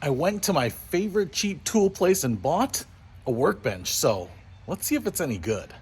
I went to my favorite cheap tool place and bought a Workbench. So let's see if it's any good.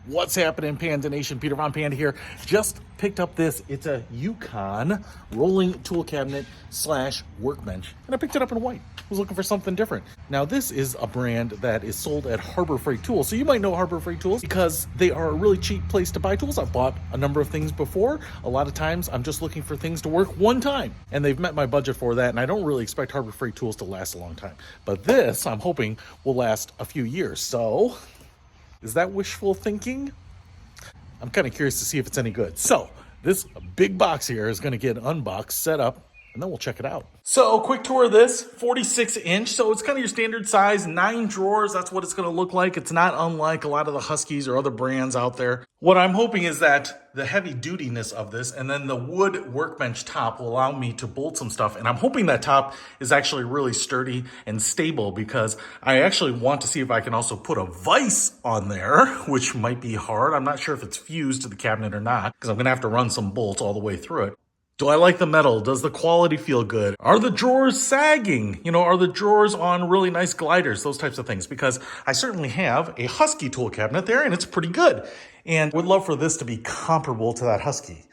What's happening, Panda Nation? Peter Von Panda here. Just picked up this. It's a Yukon rolling tool cabinet slash workbench. And I picked it up in white. I was looking for something different. Now, this is a brand that is sold at Harbor Freight Tools. So you might know Harbor Freight Tools because they are a really cheap place to buy tools. I've bought a number of things before. A lot of times I'm just looking for things to work one time. And they've met my budget for that. And I don't really expect Harbor Freight Tools to last a long time. But this, I'm hoping, will last a few years. So is that wishful thinking? I'm kind of curious to see if it's any good. So this big box here is going to get unboxed, set up, and then we'll check it out. So quick tour of this, 46 inch. So it's kind of your standard size, 9 drawers. That's what it's going to look like. It's not unlike a lot of the Huskies or other brands out there. What I'm hoping is that the heavy dutiness of this and then the wood workbench top will allow me to bolt some stuff. And I'm hoping that top is actually really sturdy and stable because I actually want to see if I can also put a vise on there, which might be hard. I'm not sure if it's fused to the cabinet or not because I'm going to have to run some bolts all the way through it. Do I like the metal? Does the quality feel good? Are the drawers sagging? You know, are the drawers on really nice gliders? Those types of things. Because I certainly have a Husky tool cabinet there and it's pretty good. And would love for this to be comparable to that Husky.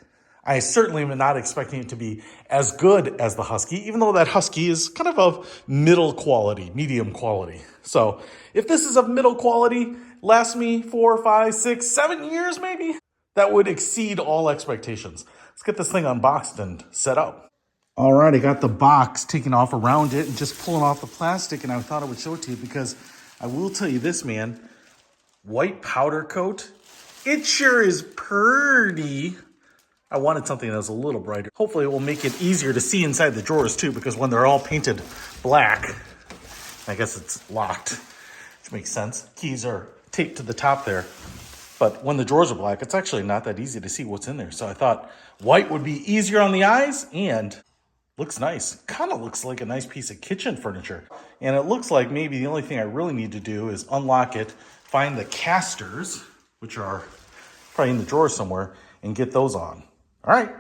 I certainly am not expecting it to be as good as the Husky, even though that Husky is kind of middle quality, medium quality. So if this is of middle quality, lasts me 4, 5, 6, 7 years maybe, that would exceed all expectations. Let's get this thing unboxed and set up. All right, I got the box taken off around it and just pulling off the plastic, and I thought I would show it to you because I will tell you this, man. White powder coat, it sure is pretty. I wanted something that was a little brighter. Hopefully it will make it easier to see inside the drawers too, because when they're all painted black, I guess it's locked, which makes sense. Keys are taped to the top there. But when the drawers are black, it's actually not that easy to see what's in there. So I thought white would be easier on the eyes and looks nice. Kind of looks like a nice piece of kitchen furniture. And it looks like maybe the only thing I really need to do is unlock it, find the casters, which are probably in the drawer somewhere, and get those on. All right,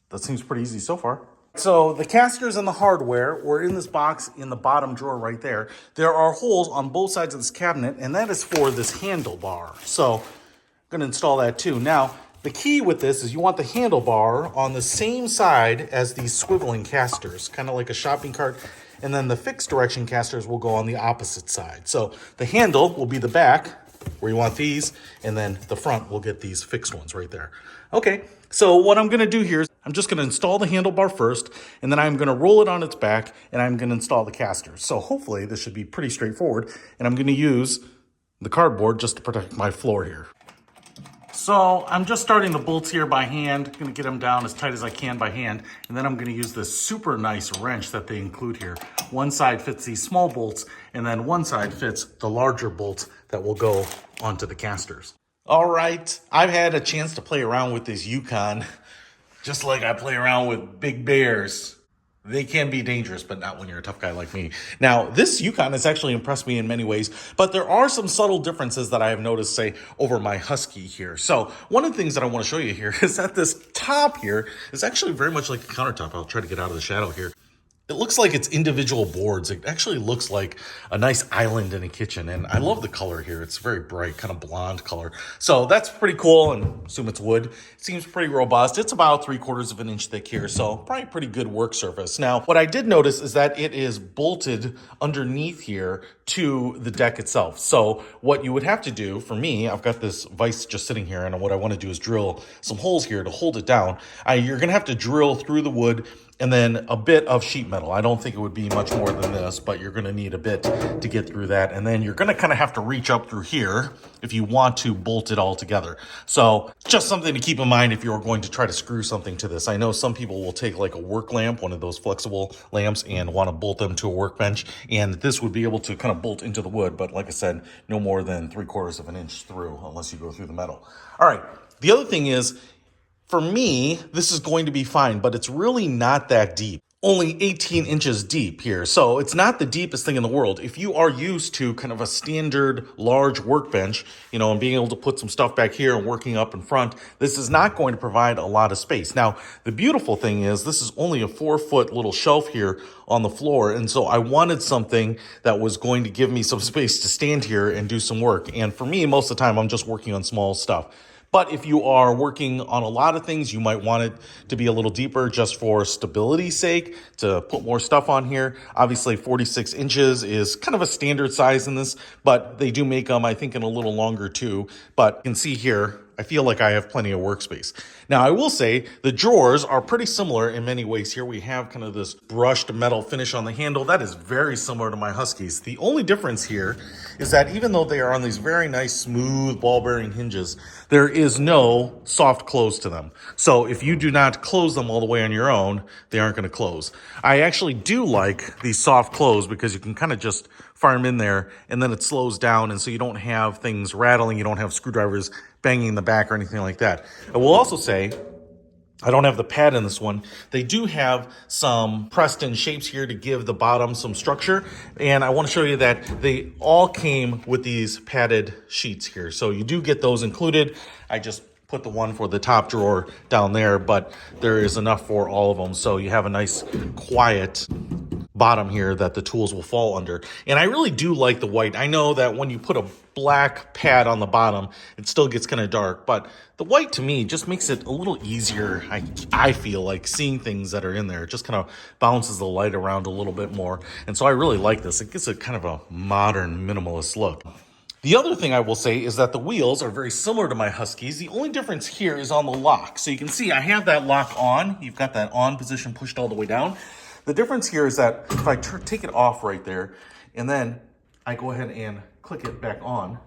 that seems pretty easy so far. So the casters and the hardware were in this box in the bottom drawer right there. There are holes on both sides of this cabinet, and that is for this handlebar. So I'm going to install that too. Now, the key with this is you want the handlebar on the same side as these swiveling casters, kind of like a shopping cart, and then the fixed direction casters will go on the opposite side. So the handle will be the back where you want these, and then the front will get these fixed ones right there. Okay, so what I'm going to do here is I'm just going to install the handlebar first, and then I'm going to roll it on its back, and I'm going to install the casters. So hopefully this should be pretty straightforward, and I'm going to use the cardboard just to protect my floor here. So I'm just starting the bolts here by hand, going to get them down as tight as I can by hand, and then I'm going to use this super nice wrench that they include here. One side fits these small bolts, and then one side fits the larger bolts that will go onto the casters. All right, I've had a chance to play around with this Yukon, just like I play around with big bears. They can be dangerous, but not when you're a tough guy like me. Now, this Yukon has actually impressed me in many ways, but there are some subtle differences that I have noticed, say, over my Husky here. So one of the things that I want to show you here is that this top here is actually very much like a countertop. I'll try to get out of the shadow here. It looks like it's individual boards. It actually looks like a nice island in a kitchen. And I love the color here. It's very bright, kind of blonde color. So that's pretty cool. And assume it's wood. It seems pretty robust. It's about 3/4 of an inch thick here. So probably pretty good work surface. Now, what I did notice is that it is bolted underneath here to the deck itself. So what you would have to do for me, I've got this vise just sitting here. And what I want to do is drill some holes here to hold it down. You're going to have to drill through the wood and then a bit of sheet metal. I don't think it would be much more than this, but you're gonna need a bit to get through that. And then you're gonna kind of have to reach up through here if you want to bolt it all together. So just something to keep in mind if you're going to try to screw something to this. I know some people will take like a work lamp, one of those flexible lamps, and want to bolt them to a workbench. And this would be able to kind of bolt into the wood. But like I said, no more than 3/4 of an inch through unless you go through the metal. All right, the other thing is, for me, this is going to be fine, but it's really not that deep. only 18 inches deep here. So it's not the deepest thing in the world. If you are used to kind of a standard large workbench, and being able to put some stuff back here and working up in front, this is not going to provide a lot of space. Now, the beautiful thing is this is only a 4-foot little shelf here on the floor. And so I wanted something that was going to give me some space to stand here and do some work. And for me, most of the time, I'm just working on small stuff. But if you are working on a lot of things, you might want it to be a little deeper just for stability's sake, to put more stuff on here. Obviously, 46 inches is kind of a standard size in this, but they do make them, I think, in a little longer too. But you can see here, I feel like I have plenty of workspace. Now, I will say the drawers are pretty similar in many ways. Here we have kind of this brushed metal finish on the handle. That is very similar to my Huskies. The only difference here is that even though they are on these very nice, smooth ball bearing hinges, there is no soft close to them. So if you do not close them all the way on your own, they aren't going to close. I actually do like these soft close because you can kind of just fire them in there and then it slows down. And so you don't have things rattling. You don't have screwdrivers banging in the back or anything like that. I will also say, I don't have the pad in this one. They do have some pressed in shapes here to give the bottom some structure. And I want to show you that they all came with these padded sheets here. So you do get those included. I just put the one for the top drawer down there, but there is enough for all of them. So you have a nice quiet bottom here that the tools will fall under. And I really do like the white. I know that when you put a black pad on the bottom, it still gets kind of dark, but the white to me just makes it a little easier. I feel like seeing things that are in there. It just kind of bounces the light around a little bit more. And so I really like this. It gives it kind of a modern minimalist look. The other thing I will say is that the wheels are very similar to my Huskies. The only difference here is on the lock. So you can see I have that lock on. You've got that on position pushed all the way down. The difference here is that if I take it off right there, and then I go ahead and click it back on,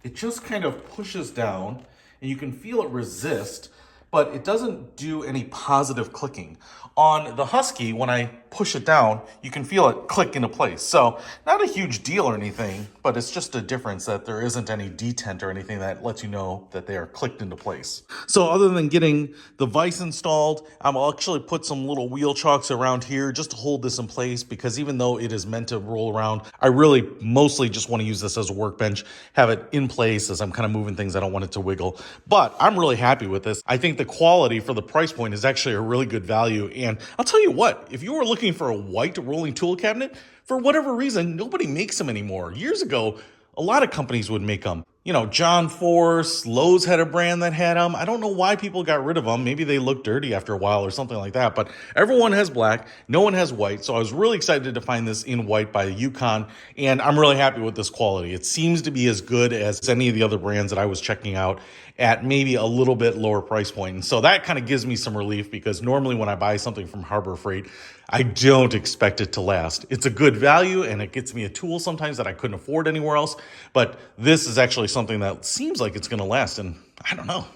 it just kind of pushes down, and you can feel it resist, but it doesn't do any positive clicking. On the Husky, when I push it down, you can feel it click into place. So not a huge deal or anything, but it's just a difference that there isn't any detent or anything that lets you know that they are clicked into place. So other than getting the vise installed, I'll actually put some little wheel chocks around here just to hold this in place, because even though it is meant to roll around, I really mostly just want to use this as a workbench, have it in place as I'm kind of moving things. I don't want it to wiggle, but I'm really happy with this. I think the quality for the price point is actually a really good value. And I'll tell you what, if you were looking for a white rolling tool cabinet, for whatever reason, nobody makes them anymore. Years ago, a lot of companies would make them. John Force, Lowe's had a brand that had them. I don't know why people got rid of them. Maybe they look dirty after a while or something like that. But everyone has black. No one has white. So I was really excited to find this in white by Yukon. And I'm really happy with this quality. It seems to be as good as any of the other brands that I was checking out at maybe a little bit lower price point. And so that kind of gives me some relief, because normally when I buy something from Harbor Freight, I don't expect it to last. It's a good value and it gets me a tool sometimes that I couldn't afford anywhere else. But this is actually something that seems like it's going to last. And I don't know,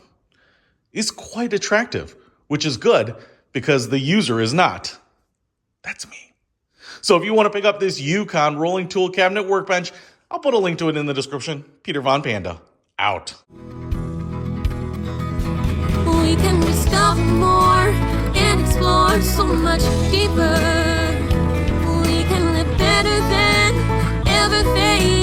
it's quite attractive, which is good because the user is not. That's me. So if you want to pick up this Yukon rolling tool cabinet workbench, I'll put a link to it in the description. Peter Von Panda, out. We can discover more and explore so much deeper. We can live better than ever face.